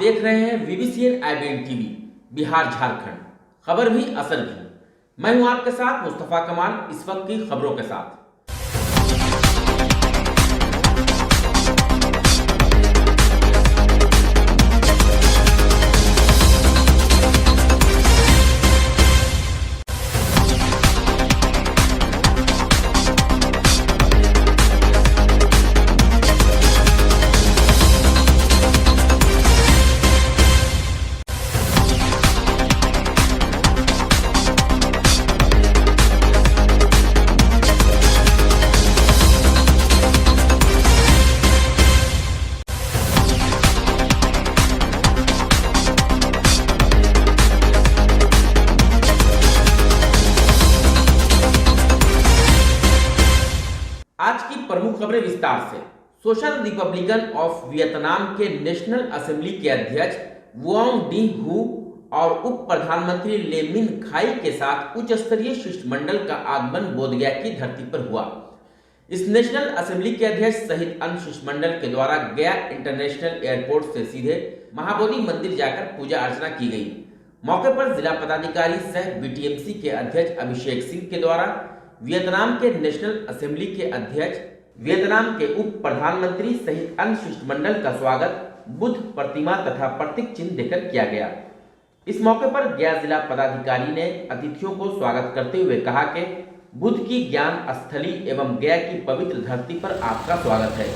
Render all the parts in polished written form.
देख रहे हैं VBCN IBN TV Bihar Jharkhand, खबर भी असर भी। मैं हूं आपके साथ मुस्तफा कमाल, इस वक्त की खबरों के साथ। आज की प्रमुख खबरें विस्तार से। सोशल रिपब्लिकन ऑफ वियतनाम के नेशनल असेंबली के अध्यक्ष वुआंग डी हु और उप प्रधानमंत्री ले मिन खाई के साथ उच्च स्तरीय शिष्टमंडल का आगमन बोधगया की धरती पर हुआ। इस नेशनल असेंबली के अध्यक्ष सहित अन्य शिष्टमंडल के द्वारा गया इंटरनेशनल एयरपोर्ट से सीधे महाबोधि मंदिर जाकर पूजा अर्चना की गई। मौके पर जिला पदाधिकारी सह BTMC के अध्यक्ष अभिषेक सिंह के द्वारा वियतनाम के नेशनल असेंबली के अध्यक्ष, वियतनाम के उप प्रधानमंत्री सहित अन्य शिष्टमंडल का स्वागत बुद्ध प्रतिमा तथा प्रतीक चिन्ह देकर किया गया। इस मौके पर गया जिला पदाधिकारी ने अतिथियों को स्वागत करते हुए कहा कि बुद्ध की ज्ञान स्थली एवं गया की पवित्र धरती पर आपका स्वागत है।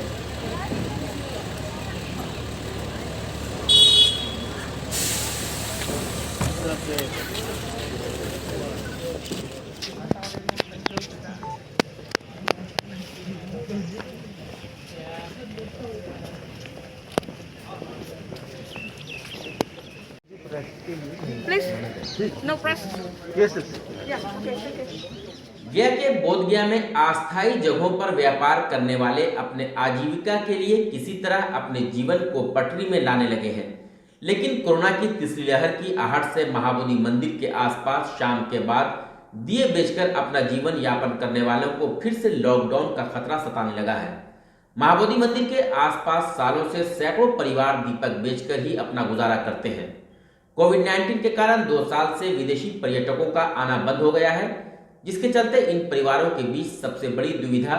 Please, no press. Yes, yes. Yeah, okay, okay. गया के बोधगया में अस्थायी जगहों पर व्यापार करने वाले अपने आजीविका के लिए किसी तरह अपने जीवन को पटरी में लाने लगे हैं, लेकिन कोरोना की तीसरी लहर की आहट से महाबोधि मंदिर के आसपास शाम के बाद दिए बेचकर अपना जीवन यापन करने वालों को फिर से लॉकडाउन का खतरा सताने लगा है। महाबोधि मंदिर के आसपास सालों से सैकड़ों परिवार दीपक बेचकर ही अपना गुजारा करते हैं। कोविड-19 के कारण 2 साल से विदेशी पर्यटकों का आना बंद हो गया है, जिसके चलते इन परिवारों के बीच सबसे बड़ी दुविधा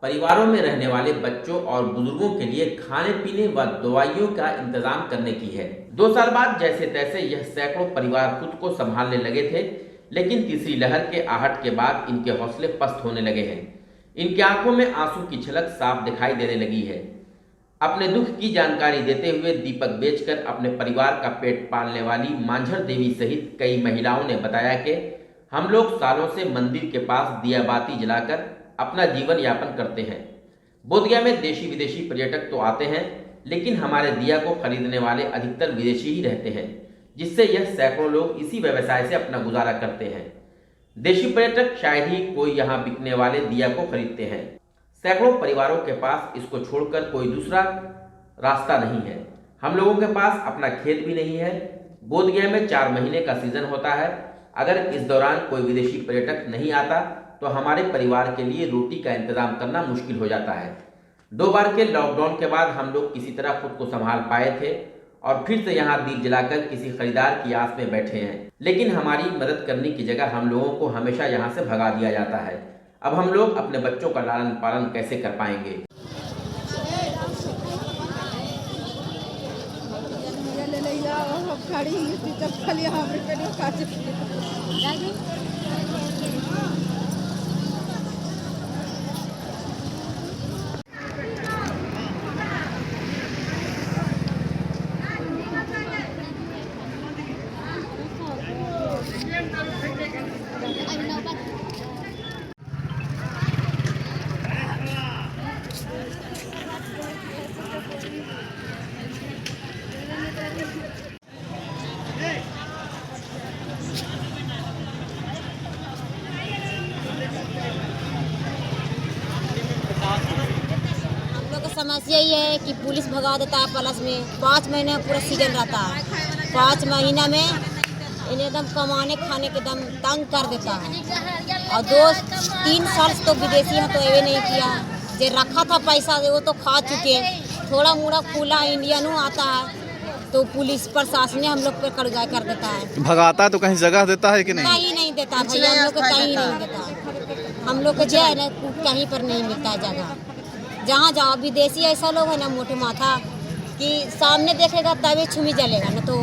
परिवारों में रहने वाले बच्चों और बुजुर्गों के लिए खाने पीने व दवाइयों का इंतजाम करने की है। 2 साल बाद जैसे तैसे यह सैकड़ों परिवार खुद को संभालने लगे थे, लेकिन तीसरी लहर के आहट के बाद इनके हौसले पस्त होने लगे हैं। इनकी आंखों में आंसू की झलक साफ दिखाई देने लगी है। अपने दुख की जानकारी देते हुए दीपक बेचकर अपने परिवार का पेट पालने वाली मांझर देवी सहित कई महिलाओं ने बताया कि हम लोग सालों से मंदिर के पास दिया बाती जलाकर अपना जीवन यापन करते हैं। बोधगया में देशी विदेशी पर्यटक तो आते हैं, लेकिन हमारे दिया को खरीदने वाले अधिकतर विदेशी ही रहते हैं, जिससे यह सैकड़ों लोग इसी व्यवसाय से अपना गुजारा करते हैं। देशी पर्यटक शायद ही कोई यहाँ बिकने वाले दिया को खरीदते हैं। सैकड़ों परिवारों के पास इसको छोड़कर कोई दूसरा रास्ता नहीं है। हम लोगों के पास अपना खेत भी नहीं है। बोधगया में 4 महीने का सीजन होता है। अगर इस दौरान कोई विदेशी पर्यटक नहीं आता तो हमारे परिवार के लिए रोटी का इंतजाम करना मुश्किल हो जाता है। 2 बार के लॉकडाउन के बाद हम लोग किसी तरह खुद को संभाल पाए थे और फिर से यहाँ दीप जलाकर किसी खरीदार की आस में बैठे हैं, लेकिन हमारी मदद करने की जगह हम लोगों को हमेशा यहाँ से भगा दिया जाता है। अब हम लोग अपने बच्चों का लालन पालन कैसे कर पाएंगे? समस्या ये है कि पुलिस भगा देता है प्लस में 5 महीने पूरा सीजन रहता है। 5 महीना में इन्हें एकदम कमाने खाने के दम तंग कर देता है। और 2-3 साल से तो विदेशी है तो ये नहीं किया, जो रखा था पैसा वो तो खा चुके। थोड़ा मोड़ा खुला इंडियन आता है तो पुलिस प्रशासन हम लोग पे कड़गाई कर देता है। भगाता है तो कहीं जगह देता है कि नहीं? कहीं नहीं देता भैया, हम लोग को कहीं नहीं देता। हम लोग को जो है ना कहीं पर नहीं मिलता है जगह। जहाँ जाओ विदेशी ऐसा लोग है ना मोटे माथा कि सामने देखेगा तभी छुमी जलेगा, ना तो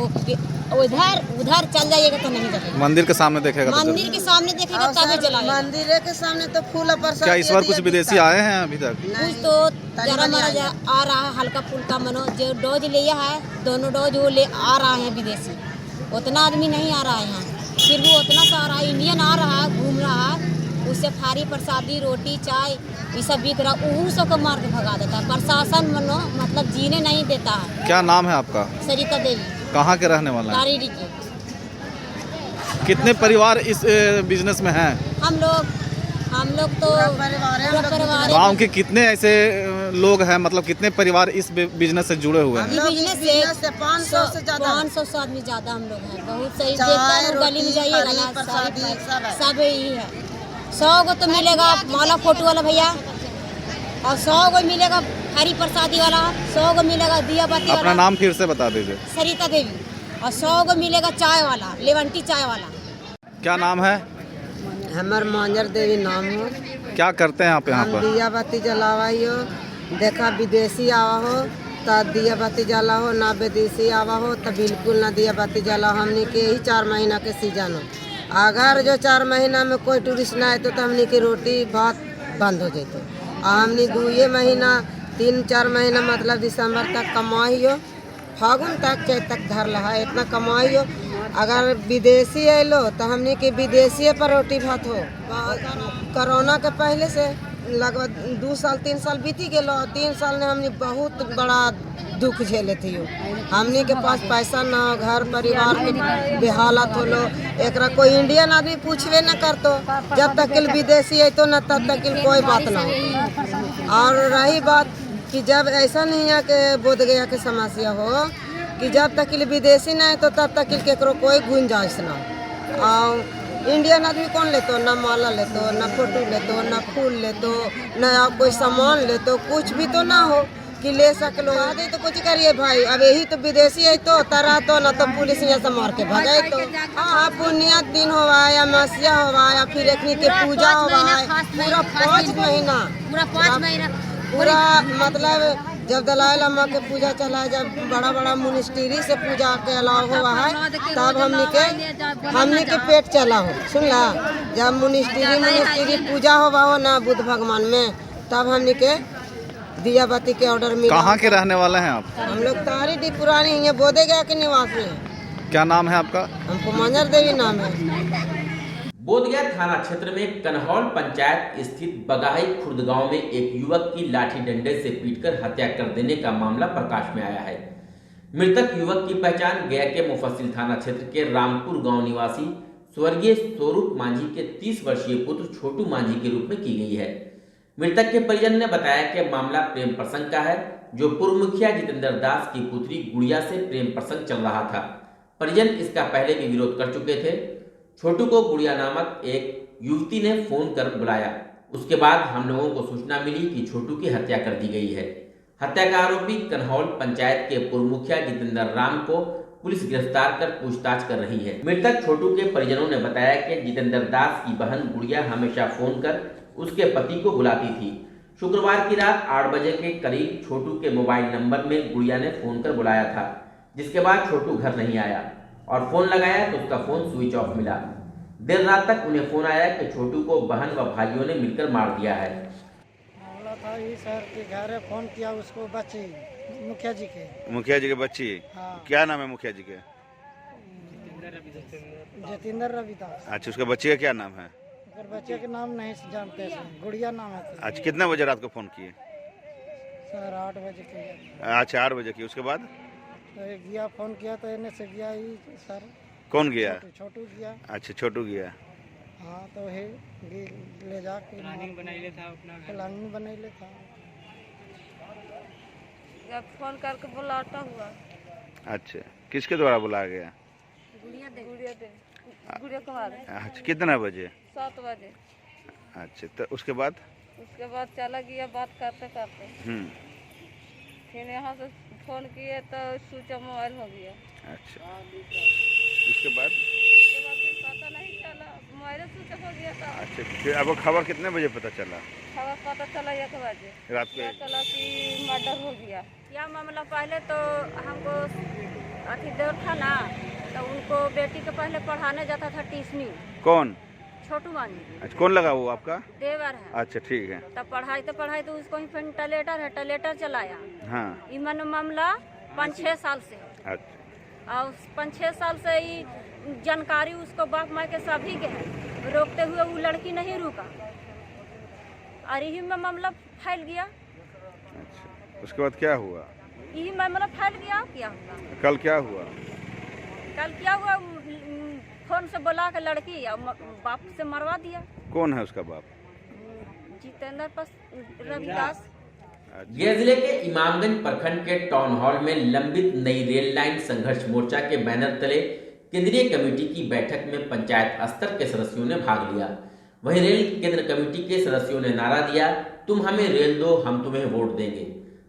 उधर चल जाइएगा तो नहीं जलेगा। मंदिर के सामने देखेगा तो मंदिर के सामने देखेगा तभी जलाएगा। मंदिर के सामने तो फूल प्रसाद। क्या इस बार कुछ विदेशी आए हैं अभी तक? कुछ तो जरा मरा आ रहा है, हल्का फुल्का मनो जो डोज लिया है, दोनों डोज वो ले आ रहा है विदेशी। उतना आदमी नहीं आ रहा है यहाँ, फिर भी उतना सा आ रहा है। इंडियन आ रहा है, घूम रहा है, उससे थारी प्रसादी रोटी चाय ये सब बिक रहा, उहू सबको मार के भगा देता है प्रशासन। मनो मतलब जीने नहीं देता है। क्या नाम है आपका? सरिता देवी, कहाँ के रहने वाला है? तारीडी की। कितने परिवार इस बिजनेस में हैं? हम लोग तो पूरा परिवार है। गाँव के कितने ऐसे लोग हैं, मतलब कितने परिवार इस बिजनेस से जुड़े हुए हैं? बिजनेस से 500 से ज्यादा, 500 से आदमी ज्यादा हम लोग हैं। बहुत सही देखते, गली में जाइएगा ना सब यही है। 100 को तो मिलेगा माला फोटो वाला भैया, और 100 को मिलेगा हरी प्रसादी वाला, 100 को मिलेगा दिया बाती वाला। अपना नाम फिर से बता दीजिए। सरिता देवी। और 100 को मिलेगा चाय वाला, लेवंटी चाय वाला। क्या नाम है? हमार मंजर देवी नाम हो। क्या करते हैं आप यहाँ हम पर? दिया बाती जलावाई हो, देखा विदेशी आवा हो तो दिया बाती जला हो, ना विदेशी आवा हो तो बिल्कुल ना दिया बाती जला। हमने के ही 4 महीना के सीजन हो, अगर जो 4 महीना में कोई टूरिस्ट ना आए तो हमने की रोटी भात बंद हो जाते। हमने 2 महीना 3-4 महीना मतलब दिसंबर तक कमाई हो, फागुन तक चैत तक धर रहा है, इतना कमाई हो। अगर विदेशी अलो तो हमने के विदेशी पर रोटी भात हो। कोरोना के पहले से लगभग 2 साल 3 साल बीती गए। 3 साल में हमने बहुत बड़ा दुख झेले थी। हमने के पास पैसा ना हो, घर परिवार के बेहालत होलो। एकरा कोई इंडियन आदमी पूछवे न करतो, जब तक विदेशी है तो न तब तक कोई बात ना हो। और रही बात कि जब ऐसा नहीं है कि बोध गया के समस्या हो कि जब तक विदेशी ना है तो तब तक केकरो कोई गुंजाइश ना हो। और इंडियन आदमी कौन लेतो, ना माला लेतो, ना फोटो लेतो, ना फूल लेतो, ना कोई सामान लेतो, कुछ भी तो ना हो कि ले सकलो। आदे तो कुछ करिए भाई, अब यही तो विदेशी है तो तरह तो ना तो पुलिस यहाँ से मार के भगाए। तो हाँ पुण्यत दिन होवा या मसिया होवा या फिर एक के पूजा होवा, पूरा 5 महीना पूरा मतलब जब दलाई लामा के पूजा चला, जब बड़ा बड़ा मुनिस्ट्री से पूजा के अलाव हुआ है तब हमने के पेट चला हो। सुनला, जब मुनिस्ट्री पूजा हुआ हो ना बुद्ध भगवान में, तब हमने के दिया बाती के ऑर्डर मिला। कहाँ के रहने वाले हैं आप? हम लोग तारीडी पुरानी यहाँ बोधे गया के निवासी हैं। क्या नाम है आपका? हमको मंजर देवी नाम है। बोधगया थाना क्षेत्र में कन्हौल पंचायत स्थित बगाही खुर्द गांव में एक युवक की लाठी डंडे से पीटकर हत्या कर देने का मामला प्रकाश में आया है। मृतक युवक की पहचान गया के मुफस्सिल थाना क्षेत्र के रामपुर गांव निवासी स्वर्गीय स्वरूप मांझी के 30 वर्षीय पुत्र छोटू मांझी के रूप में की गई है। मृतक के परिजन ने बताया कि मामला प्रेम प्रसंग का है, जो पूर्व मुखिया जितेंद्र दास की पुत्री गुड़िया से प्रेम प्रसंग चल रहा था। परिजन इसका पहले भी विरोध कर चुके थे। छोटू को गुड़िया नामक एक युवती ने फोन कर बुलाया। उसके बाद हम लोगों को सूचना मिली कि छोटू की हत्या कर दी गई है। हत्या का आरोपी कन्हौल पंचायत के पूर्व मुखिया जितेंद्र राम को पुलिस गिरफ्तार कर पूछताछ कर रही है। मृतक छोटू के परिजनों ने बताया कि जितेंद्र दास की बहन गुड़िया हमेशा फोन कर उसके पति को बुलाती थी। शुक्रवार की रात 8 बजे के करीब छोटू के मोबाइल नंबर में गुड़िया ने फोन कर बुलाया था, जिसके बाद छोटू घर नहीं आया और फोन लगाया तो उसका फोन स्विच ऑफ मिला। देर रात तक उन्हें फोन आया कि छोटू को बहन व भाइयों ने मिलकर मार दिया है। मामला था ये सर के घर फोन किया उसको बच्ची मुखिया जी के बच्ची। हाँ। क्या नाम है मुखिया जी के? जतेंद्र रविदास। अच्छा, उसके बच्चे का क्या नाम है? अगर बच्चे के नाम नहीं जानते हैं, गुड़िया नाम है। अच्छा, कितना बजे रात को फोन किए? सर 8 बजे के। अच्छा, 8 बजे की। उसके बाद तो गया फोन किया तो इन्हें से गया ही सर। कौन गया? छोटू गया। अच्छा, छोटू गया। हाँ तो है ले जाके प्लानिंग बनाई था। जब फोन करके बुलाता हुआ। अच्छा, किसके द्वारा बुलाया गया? गुड़िया कुमार। अच्छा, कितना बजे? 7 बजे। अच्छा, तो उसके बाद चला गया बात करते करते। फिर यहाँ से फोन किए तो स्विच ऑफ मोबाइल हो गया। अच्छा, उसके बाद फिर पता नहीं चला, मोबाइल स्विच ऑफ हो गया था। अच्छा, फिर आपको खबर कितने बजे पता चला? खबर पता चला 1 बजे रात पता को? चला कि मर्डर हो गया। क्या मामला, पहले तो हमको अति देर था ना, तो उनको बेटी को पहले पढ़ाने जाता था ट्यूशनी। कौन? छोटू मांझी। अच्छा, कौन लगा वो आपका? देवर है। अच्छा, ठीक है। तब पढ़ाई तो उसको ही फिर टलेटर चलाया। हाँ। इमन मामला 5-6 साल से है। अच्छा, और 5-6 साल से ही जानकारी उसको बाप माँ के सभी के है, रोकते हुए वो लड़की नहीं रुका और यही में मामला फैल गया। अच्छा, उसके बाद क्या हुआ? यही मामला फैल गया। क्या हुआ? कल क्या हुआ? कल क्या हुआ, फोन से बोला के लड़की और बाप से मरवा दिया। कौन है उसका बाप? जितेंद्र रविदास। गया जिले के इमामगंज प्रखंड के टाउन हॉल में लंबित नई रेल लाइन संघर्ष मोर्चा के बैनर तले केंद्रीय कमेटी की बैठक में पंचायत स्तर के सदस्यों ने भाग लिया। वहीं रेल केंद्र कमेटी के सदस्यों ने नारा दिया, तुम हमें रेल दो, हम तुम्हें वोट देंगे।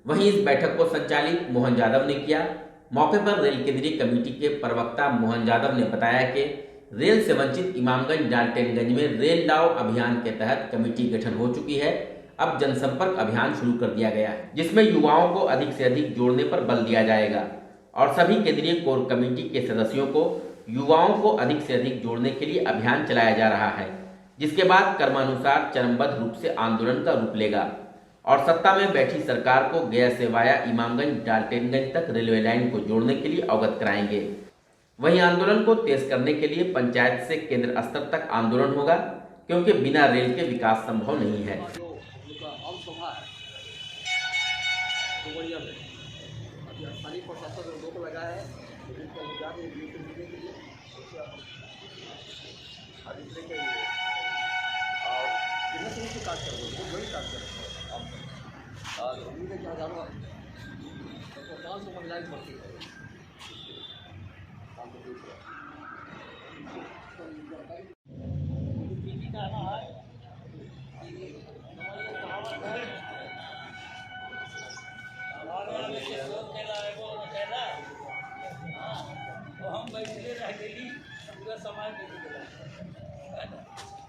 वहीं इस बैठक को संचालित मोहन यादव ने किया। मौके पर रेल केंद्रीय कमेटी के प्रवक्ता मोहन यादव ने बताया कि रेल से वंचित इमामगंज डाल्टनगंज में रेल लाओ अभियान के तहत कमेटी गठन हो चुकी है। अब जनसंपर्क अभियान शुरू कर दिया गया है, जिसमें युवाओं को अधिक से अधिक जोड़ने पर बल दिया जाएगा और सभी केंद्रीय कोर कमेटी के सदस्यों को युवाओं को अधिक से अधिक जोड़ने के लिए अभियान चलाया जा रहा है, जिसके बाद क्रमानुसार चरणबद्ध रूप से आंदोलन का रूप लेगा और सत्ता में बैठी सरकार को गया से वाया इमामगंज डाल्टनगंज तक रेलवे लाइन को जोड़ने के लिए अवगत कराएंगे। वहीं आंदोलन को तेज करने के लिए पंचायत से केंद्र स्तर तक आंदोलन होगा, क्योंकि बिना रेल के विकास संभव नहीं है।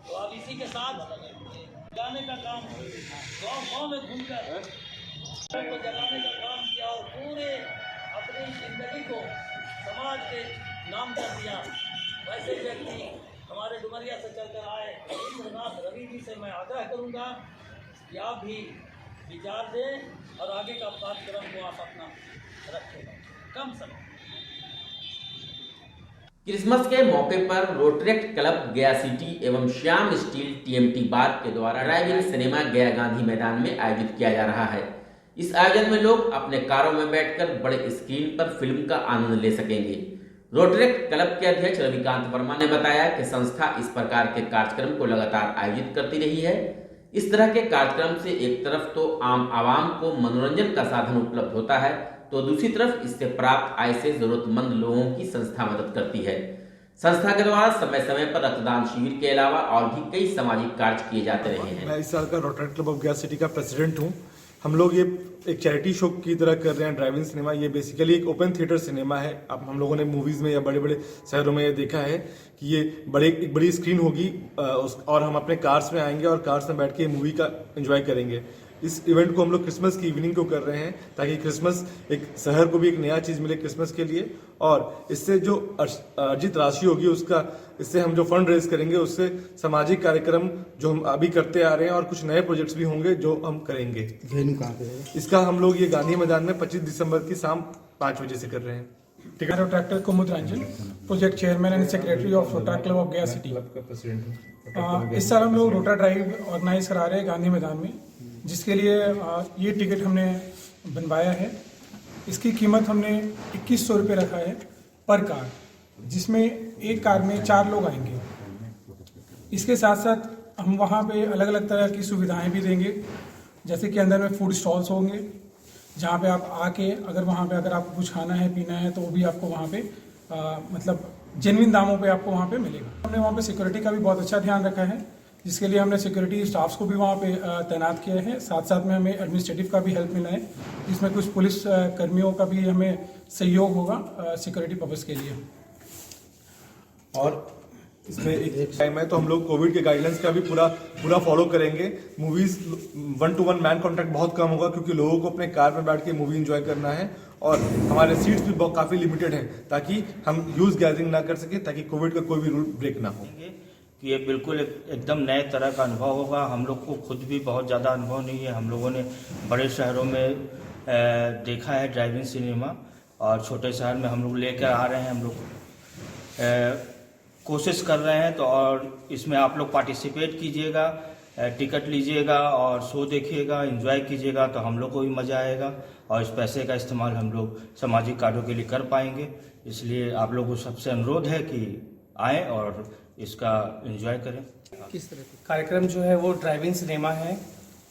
तो अब इसी के साथ जगाने का काम, गाँव में घूमकर को जगाने का काम किया और पूरे अपनी जिंदगी को समाज के नाम कर दिया। वैसे व्यक्ति हमारे डुमरिया से चलकर आए इंद्रनाथ रवि जी से मैं आग्रह करूंगा कि आप भी विचार दें और आगे का कार्यक्रम को आप अपना रखें कम समय। क्रिसमस के मौके पर रोटरेक्ट क्लब गया सिटी एवं श्याम स्टील टीएमटी बार के द्वारा ड्राइव इन सिनेमा गया गांधी मैदान में आयोजित किया जा रहा है। इस आयोजन में लोग अपने कारों में बैठकर बड़े स्क्रीन पर फिल्म का आनंद ले सकेंगे। रोटरेक्ट क्लब के अध्यक्ष रविकांत वर्मा ने बताया कि संस्था इस प्रकार के कार्यक्रम को लगातार आयोजित करती रही है। इस तरह के कार्यक्रम से एक तरफ तो आम आवाम को मनोरंजन का साधन उपलब्ध होता है, तो दूसरी तरफ इससे प्राप्त आय से जरूरतमंद लोगों की संस्था मदद करती है। संस्था के द्वारा समय समय पर रक्तदान शिविर के अलावा और भी कई सामाजिक कार्य किए जाते रहे हैं। मैं इस साल का Rotaract club of Gaya city का प्रेसिडेंट हूँ। हम लोग ये एक चैरिटी शो की तरह कर रहे हैं ड्राइव इन सिनेमा। ये बेसिकली एक ओपन थिएटर सिनेमा है। अब हम लोगों ने मूवीज में या बड़े बड़े शहरों में ये देखा है कि ये एक बड़ी स्क्रीन होगी और हम अपने कार्स में आएंगे और कार्स में बैठ के मूवी का एंजॉय करेंगे। इस इवेंट को हम लोग क्रिसमस की इवनिंग को कर रहे हैं ताकि क्रिसमस एक शहर को भी एक नया चीज़ मिले क्रिसमस के लिए, और इससे जो अर्जित राशि होगी उसका इससे हम जो फंड रेज करेंगे उससे सामाजिक कार्यक्रम जो हम अभी करते आ रहे हैं और कुछ नए प्रोजेक्ट्स भी होंगे जो हम करेंगे। वेन्यू कहाँ पे है इसका? हम लोग ये गांधी मैदान में 25 दिसंबर की शाम 5 बजे से कर रहे हैं। ठीक है। Rotaractor Kumud Ranjan, project chairman and secretary of Rotary Club of Gaya city. इस साल हम लोग रोटा ड्राइव ऑर्गेनाइज करा रहे हैं गांधी मैदान में, जिसके लिए ये टिकट हमने बनवाया है। इसकी कीमत हमने 2100 रुपये रखा है पर कार, जिसमें एक कार में 4 लोग आएंगे। इसके साथ साथ हम वहाँ पे अलग अलग तरह की सुविधाएं भी देंगे, जैसे कि अंदर में फूड स्टॉल्स होंगे जहाँ पे आप आके अगर आपको कुछ खाना है पीना है तो वो भी आपको वहाँ पे मतलब जेन्युइन दामों पे आपको वहाँ पे मिलेगा। हमने वहाँ पे सिक्योरिटी का भी बहुत अच्छा ध्यान रखा है जिसके लिए हमने सिक्योरिटी स्टाफ्स को भी वहाँ पे तैनात किए हैं। साथ साथ में हमें एडमिनिस्ट्रेटिव का भी हेल्प मिला है, जिसमें कुछ पुलिस कर्मियों का भी हमें सहयोग होगा सिक्योरिटी पर्पज़ के लिए। और इसमें एक टाइम है तो हम लोग कोविड के गाइडलाइंस का भी पूरा फॉलो करेंगे। मूवीज 1-to-1 मैन कॉन्टैक्ट बहुत कम होगा, क्योंकि लोगों को अपने कार में बैठ के मूवी एंजॉय करना है, और हमारे सीट्स भी काफ़ी लिमिटेड हैं, ताकि हम ह्यूज गैदरिंग ना कर सकें, ताकि कोविड का कोई भी रूल ब्रेक ना हो। कि ये बिल्कुल एकदम नए तरह का अनुभव होगा। हम लोग को खुद भी बहुत ज़्यादा अनुभव नहीं है। हम लोगों ने बड़े शहरों में देखा है ड्राइविंग सिनेमा, और छोटे शहर में हम लोग लेकर आ रहे हैं। हम लोग कोशिश कर रहे हैं, तो और इसमें आप लोग पार्टिसिपेट कीजिएगा, टिकट लीजिएगा और शो देखिएगा, एंजॉय कीजिएगा, तो हम लोग को भी मज़ा आएगा, और इस पैसे का इस्तेमाल हम लोग सामाजिक कार्यों के लिए कर पाएंगे। इसलिए आप लोगों को सबसे अनुरोध है कि आएँ और इसका एंजॉय करें। किस तरह का कार्यक्रम जो है वो ड्राइविंग सिनेमा है,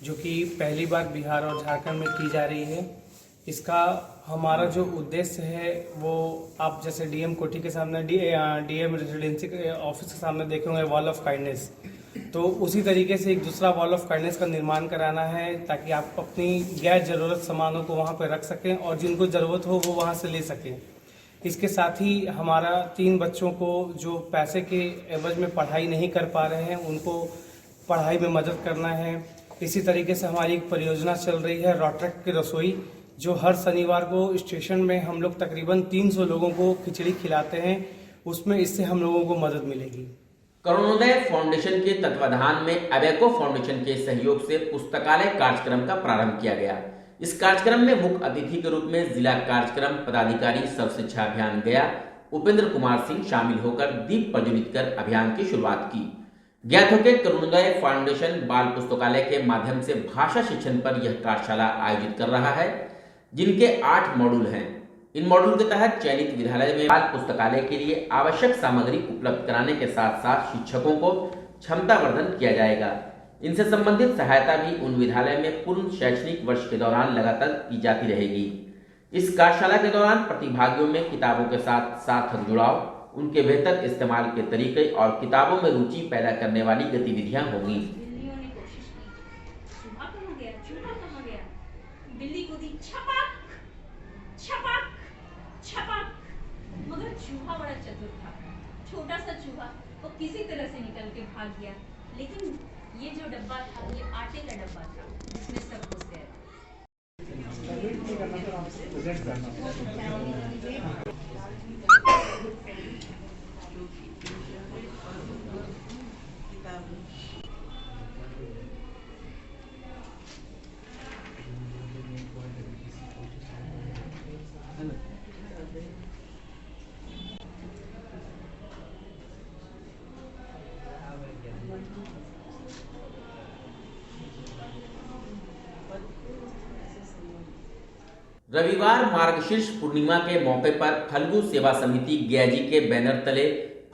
जो कि पहली बार बिहार और झारखंड में की जा रही है। इसका हमारा जो उद्देश्य है वो आप जैसे डीएम कोठी के सामने डीएम रेजिडेंसी के ऑफिस के सामने देखे होंगे वॉल ऑफ काइंडनेस, तो उसी तरीके से एक दूसरा वॉल ऑफ काइंडनेस का निर्माण कराना है, ताकि आप अपनी गैर ज़रूरत सामानों को वहाँ पर रख सकें और जिनको ज़रूरत हो वो वहाँ से ले सकें। इसके साथ ही हमारा 3 बच्चों को जो पैसे के एवज में पढ़ाई नहीं कर पा रहे हैं, उनको पढ़ाई में मदद करना है। इसी तरीके से हमारी एक परियोजना चल रही है रोट्रैक्ट की रसोई, जो हर शनिवार को स्टेशन में हम लोग तकरीबन 300 लोगों को खिचड़ी खिलाते हैं। उसमें इससे हम लोगों को मदद मिलेगी। करुणोदय फाउंडेशन के तत्वाधान में अबेको फाउंडेशन के सहयोग से पुस्तकालय कार्यक्रम का प्रारंभ किया गया। इस कार्यक्रम में मुख्य अतिथि के रूप में जिला कार्यक्रम पदाधिकारी सर्व शिक्षा अभियान गया उपेंद्र कुमार सिंह शामिल होकर दीप प्रज्वलित कर अभियान की शुरुआत की। ज्ञात हो कि करुणोदय फाउंडेशन बाल पुस्तकालय के माध्यम से भाषा शिक्षण पर यह कार्यशाला आयोजित कर रहा है, जिनके 8 मॉड्यूल हैं। इन मॉड्यूल के तहत चयनित विद्यालय में बाल पुस्तकालय के लिए आवश्यक सामग्री उपलब्ध कराने के साथ साथ शिक्षकों को क्षमता वर्धन किया जाएगा। इनसे संबंधित सहायता भी उन विद्यालय में पूर्ण शैक्षणिक वर्ष के दौरान लगातार की जाती रहेगी। इस कार्यशाला के दौरान प्रतिभागियों में किताबों के साथ सार्थक जुड़ाव, उनके बेहतर इस्तेमाल के तरीके और किताबों में रुचि पैदा करने वाली गतिविधियां होंगी। बिल्ली कूदी छपाक छपाक छपाक, मगर चूहा बड़ा चतुर था। छोटा सा चूहा वो किसी तरह से निकल के भाग गया, लेकिन ये जो डब्बा था ये आटे का डब्बा था, जिसमें सब कुछ गया। रविवार मार्गशीर्ष पूर्णिमा के मौके पर फल्गु सेवा समिति गयाजी के बैनर तले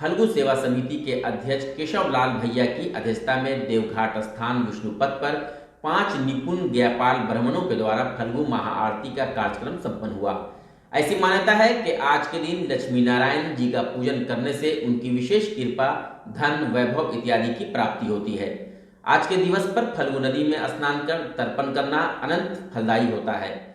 फल्गु सेवा समिति के अध्यक्ष केशव लाल भैया की अध्यक्षता में देवघाट स्थान विष्णुपथ पर 5 निपुण गयापाल ब्राह्मणों के द्वारा फल्गु महाआरती का कार्यक्रम संपन्न हुआ। ऐसी मान्यता है कि आज के दिन लक्ष्मी नारायण जी का पूजन करने से उनकी विशेष कृपा, धन, वैभव इत्यादि की प्राप्ति होती है। आज के दिवस पर फल्गु नदी में स्नान कर तर्पण करना अनंत फलदायी होता है।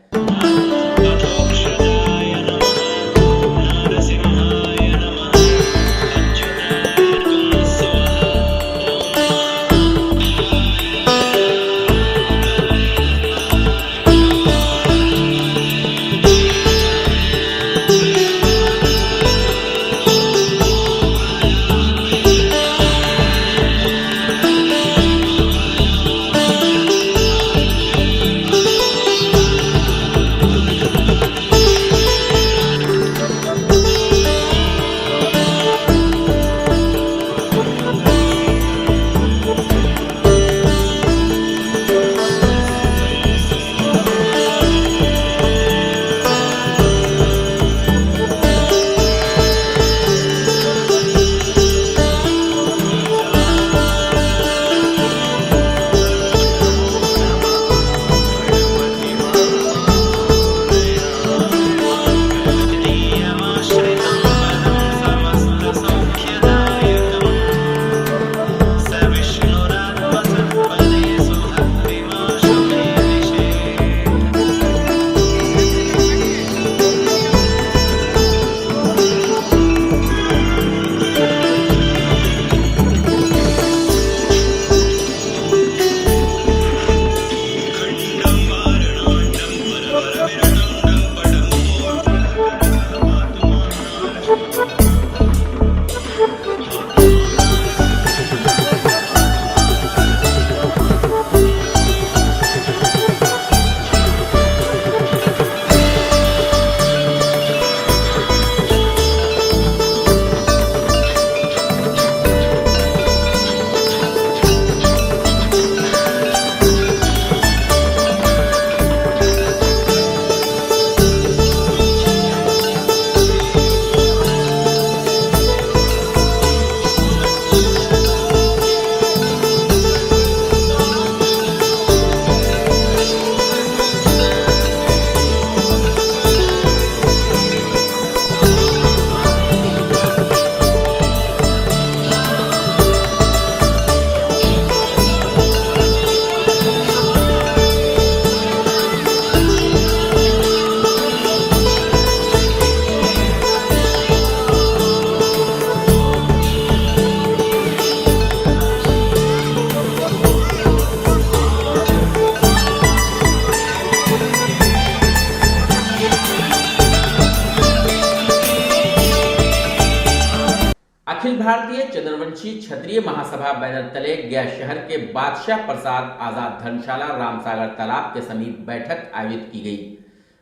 भारतीय चंद्रवंशी क्षत्रिय महासभा बैनर तले गया शहर के बादशाह प्रसाद आजाद धर्मशाला रामसागर तालाब के समीप बैठक आयोजित की गई।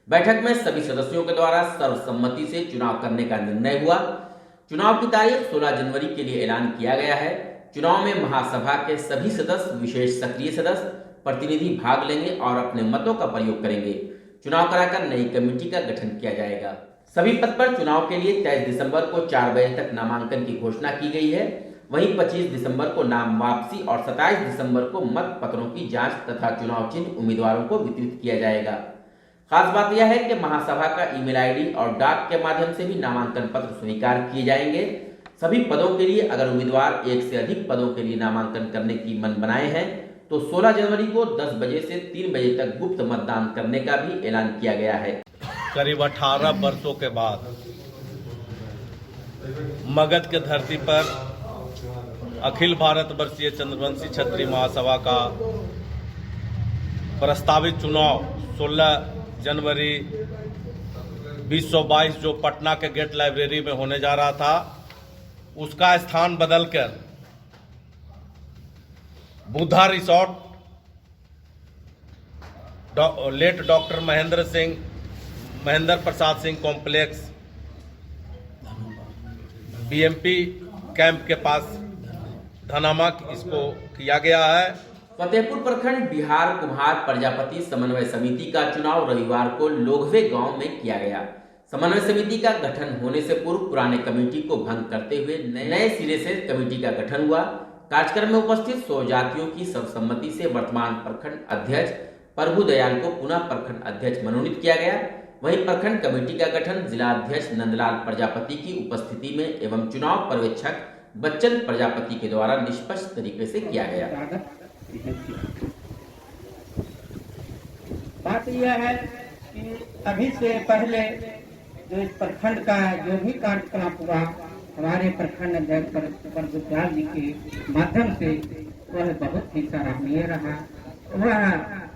बैठक में सभी सदस्यों के द्वारा सर्वसम्मति से चुनाव करने का निर्णय हुआ। चुनाव की तारीख 16 जनवरी के लिए ऐलान किया गया है। चुनाव में महासभा के सभी सदस्य, विशेष सक्रिय सदस्य, प्रतिनिधि भाग लेंगे और अपने मतों का प्रयोग करेंगे। चुनाव कराकर नई कमेटी का गठन किया जाएगा। सभी पद पर चुनाव के लिए 23 दिसंबर को 4 बजे तक नामांकन की घोषणा की गई है। वहीं 25 दिसंबर को नाम वापसी और 27 दिसंबर को मत पत्रों की जांच तथा चुनाव चिन्ह उम्मीदवारों को वितरित किया जाएगा। खास बात यह है कि महासभा का ईमेल आईडी और डाक के माध्यम से भी नामांकन पत्र स्वीकार किए जाएंगे। सभी पदों के लिए अगर उम्मीदवार एक से अधिक पदों के लिए नामांकन करने की मन बनाए हैं तो 16 जनवरी को 10 बजे से 3 बजे तक गुप्त मतदान करने का भी ऐलान किया गया है। करीब 18 वर्षों के बाद मगध के धरती पर अखिल भारत वर्षीय चंद्रवंशी क्षत्रिय महासभा का प्रस्तावित चुनाव 16 जनवरी 2022 जो पटना के गेट लाइब्रेरी में होने जा रहा था, उसका स्थान बदलकर Buddha resort late doctor Mahendra Prasad Singh complex BMP camp के पास धनामा इसको किया गया है। फतेहपुर प्रखंड बिहार कुम्हार प्रजापति समन्वय समिति का चुनाव रविवार को लोघवे गांव में किया गया। समन्वय समिति का गठन होने से पूर्व पुराने कमेटी को भंग करते हुए नए सिरे से कमेटी का गठन हुआ। कार्यक्रम में उपस्थित 100 जातियों की सर्वसम्मति से वर्तमान प्रखंड अध्यक्ष प्रभु दयाल को पुनः प्रखंड अध्यक्ष मनोनीत किया गया। वहीं प्रखंड कमेटी का गठन जिला अध्यक्ष नंदलाल प्रजापति की उपस्थिति में एवं चुनाव पर्यवेक्षक बच्चन प्रजापति के द्वारा निष्पक्ष तरीके से किया गया। बात यह है कि अभी से पहले जो इस प्रखंड का जो भी कार्यकलाप हुआ हमारे प्रखंड अध्यक्ष प्रभु दयाल जी के माध्यम से वह बहुत ही सराहनीय रहा। वह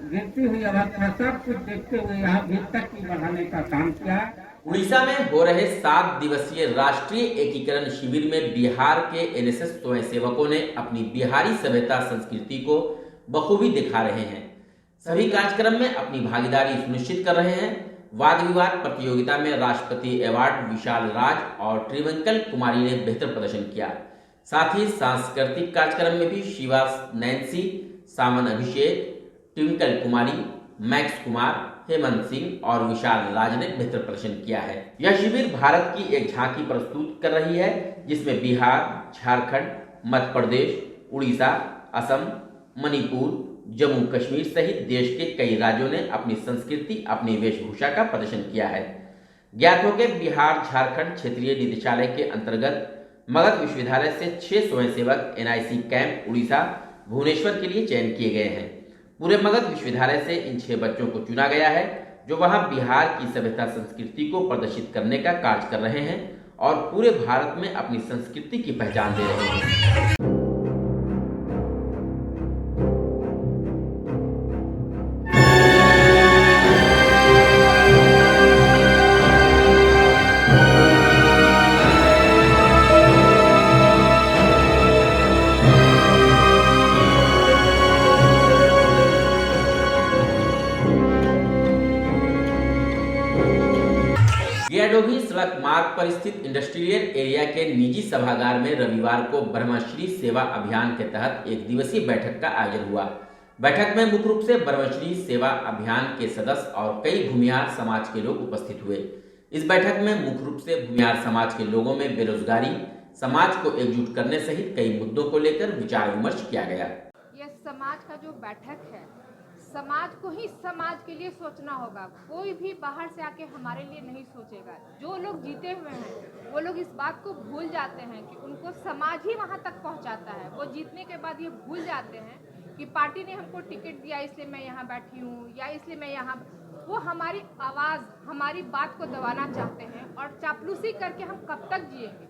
गिरती हुई अवस्था सब कुछ देखते हुए यहाँ भी तक की बढ़ाने का काम किया। उड़ीसा में हो रहे 7 दिवसीय राष्ट्रीय एकीकरण शिविर में बिहार के एनएसएस स्वयंसेवकों ने अपनी बिहारी सभ्यता संस्कृति को बखूबी दिखा रहे हैं। सभी कार्यक्रम में अपनी भागीदारी सुनिश्चित कर रहे हैं। वाद विवाद प्रतियोगिता में राष्ट्रपति अवार्ड विशाल राज और ट्रिविंकल कुमारी ने बेहतर प्रदर्शन किया। साथ ही सांस्कृतिक कार्यक्रम में भी शिवा नैन्सी, सामन अभिषेक, ट्विंकल कुमारी, मैक्स कुमार, हेमंत सिंह और विशाल राज ने बेहतर प्रदर्शन किया है। यह शिविर भारत की एक झांकी प्रस्तुत कर रही है जिसमें बिहार, झारखंड, मध्य प्रदेश, उड़ीसा, असम, मणिपुर, जम्मू कश्मीर सहित देश के कई राज्यों ने अपनी संस्कृति, अपनी वेशभूषा का प्रदर्शन किया है। ज्ञात हो कि बिहार झारखंड क्षेत्रीय निदेशालय के अंतर्गत मगध विश्वविद्यालय से 6 स्वयंसेवक एनआईसी कैंप उड़ीसा भुवनेश्वर के लिए चयन किए गए हैं। पूरे मगध विश्वविद्यालय से इन 6 बच्चों को चुना गया है जो वहां बिहार की सभ्यता संस्कृति को प्रदर्शित करने का कार्य कर रहे हैं और पूरे भारत में अपनी संस्कृति की पहचान दे रहे हैं। गियाडोभी सड़क मार्ग पर स्थित इंडस्ट्रियल एरिया के निजी सभागार में रविवार को ब्रह्मश्री सेवा अभियान के तहत एक दिवसीय बैठक का आयोजन हुआ। बैठक में मुख्य रूप से ब्रह्मश्री सेवा अभियान के सदस्य और कई भूमिहार समाज के लोग उपस्थित हुए। इस बैठक में मुख्य रूप से भूमिहार समाज के लोगों में बेरोजगारी, समाज को एकजुट करने सहित कई मुद्दों को लेकर विचार विमर्श किया गया। यह समाज का जो बैठक है, समाज को ही समाज के लिए सोचना होगा। कोई भी बाहर से आके हमारे लिए नहीं सोचेगा। जो लोग जीते हुए हैं वो लोग इस बात को भूल जाते हैं कि उनको समाज ही वहाँ तक पहुँचाता है। वो जीतने के बाद ये भूल जाते हैं कि पार्टी ने हमको टिकट दिया इसलिए मैं यहाँ बैठी हूँ या इसलिए मैं यहाँ। वो हमारी आवाज़, हमारी बात को दबाना चाहते हैं और चापलूसी करके हम कब तक जिएंगे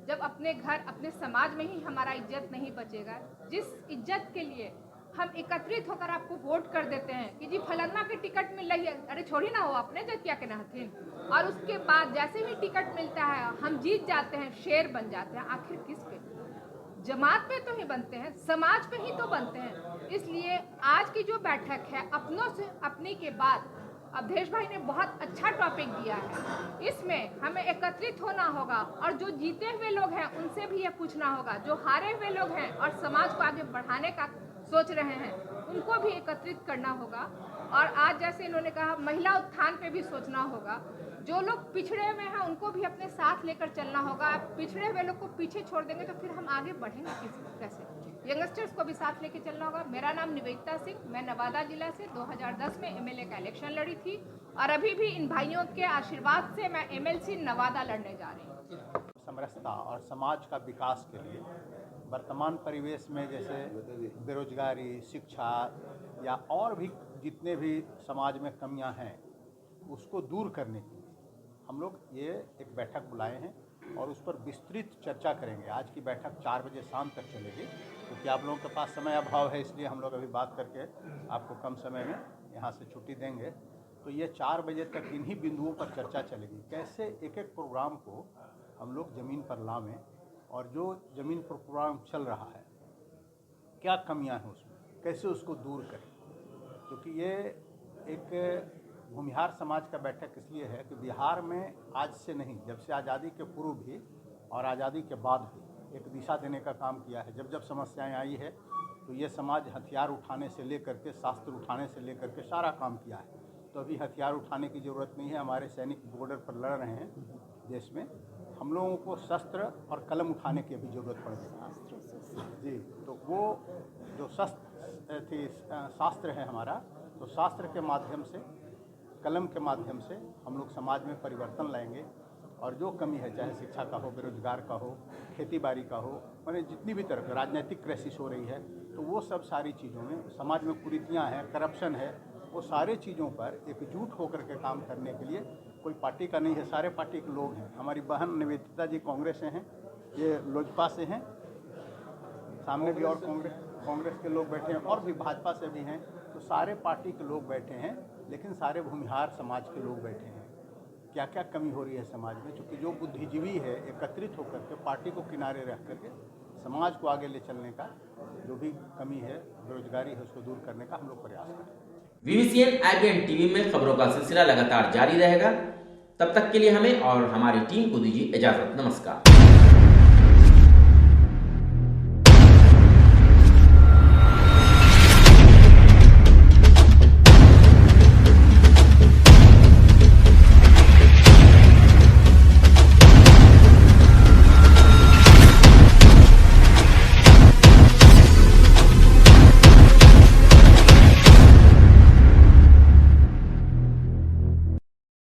जब अपने घर, अपने समाज में ही हमारा इज्जत नहीं बचेगा। जिस इज्जत के लिए हम एकत्रित होकर आपको वोट कर देते हैं कि जी फलाना के टिकट मिल रही है, अरे छोड़ी ना, वो अपने जतिया के नाथिन, और उसके बाद जैसे ही टिकट मिलता है हम जीत जाते हैं, शेर बन जाते हैं। आखिर किस पे? जमात पे तो ही बनते हैं, समाज पे ही तो बनते हैं। इसलिए आज की जो बैठक है अपनों से अपने के बाद अवधेश भाई ने बहुत अच्छा टॉपिक दिया है। इसमें हमें एकत्रित होना होगा और जो जीते हुए लोग हैं उनसे भी ये पूछना होगा, जो हारे हुए लोग हैं और समाज को आगे बढ़ाने का सोच रहे हैं उनको भी एकत्रित करना होगा। और आज जैसे इन्होंने कहा महिला उत्थान पे भी सोचना होगा। जो लोग पिछड़े हुए हैं उनको भी अपने साथ लेकर चलना होगा। पिछड़े हुए लोग को पीछे छोड़ देंगे तो फिर हम आगे बढ़ेंगे कैसे? यंगस्टर्स को भी साथ लेके चलना होगा। मेरा नाम निवेदिता सिंह, मैं नवादा जिला से 2010 में एमएलए का इलेक्शन लड़ी थी और अभी भी इन भाइयों के आशीर्वाद से मैं एमएलसी नवादा लड़ने जा रही हूँ। समरसता और समाज का विकास के लिए वर्तमान परिवेश में जैसे बेरोजगारी, शिक्षा या और भी जितने भी समाज में कमियां हैं उसको दूर करने के लिए हम लोग ये एक बैठक बुलाए हैं और उस पर विस्तृत चर्चा करेंगे। आज की बैठक 4 बजे शाम तक चलेगी क्योंकि आप लोगों के पास समय अभाव है, इसलिए हम लोग अभी बात करके आपको कम समय में यहाँ से छुट्टी देंगे। तो ये 4 बजे तक इन्हीं बिंदुओं पर चर्चा चलेगी, कैसे एक एक प्रोग्राम को हम लोग ज़मीन पर लावें और जो ज़मीन पर प्रोग्राम चल रहा है क्या कमियां हैं उसमें, कैसे उसको दूर करें। क्योंकि ये एक भूमिहार समाज का बैठक इसलिए है कि बिहार में आज से नहीं, जब से आज़ादी के पूर्व भी और आज़ादी के बाद भी एक दिशा देने का काम किया है। जब जब समस्याएं आई है तो ये समाज हथियार उठाने से लेकर के, शास्त्र उठाने से लेकर के सारा काम किया है। तो अभी हथियार उठाने की ज़रूरत नहीं है। हमारे सैनिक बॉर्डर पर लड़ रहे हैं देश में, हम लोगों को शस्त्र और कलम उठाने की भी ज़रूरत पड़ेगी जी। तो वो जो शास्त्र है हमारा, तो शास्त्र के माध्यम से, कलम के माध्यम से हम लोग समाज में परिवर्तन लाएंगे और जो कमी है, चाहे शिक्षा का हो, बेरोजगार का हो, खेती बाड़ी का हो, मैंने जितनी भी तरह राजनीतिक क्राइसिस हो रही है तो वो सब सारी चीज़ों में, समाज में कुरीतियाँ हैं, करप्शन है, वो सारे चीज़ों पर एकजुट होकर के काम करने के लिए कोई पार्टी का नहीं है, सारे पार्टी के लोग हैं। हमारी बहन निवेदिता जी कांग्रेस से हैं, ये लोजपा से हैं, सामने भी और कांग्रेस के लोग बैठे हैं और भी भाजपा से भी हैं। तो सारे पार्टी के लोग बैठे हैं, लेकिन सारे भूमिहार समाज के लोग बैठे हैं। क्या क्या कमी हो रही है समाज में, क्योंकि जो बुद्धिजीवी है एकत्रित होकर के पार्टी को किनारे रख करके समाज को आगे ले चलने का जो भी कमी है, बेरोजगारी है, उसको दूर करने का हम लोग प्रयास करें। VVCN IBN टीवी में खबरों का सिलसिला लगातार जारी रहेगा। तब तक के लिए हमें और हमारी टीम को दीजिए इजाजत। नमस्कार।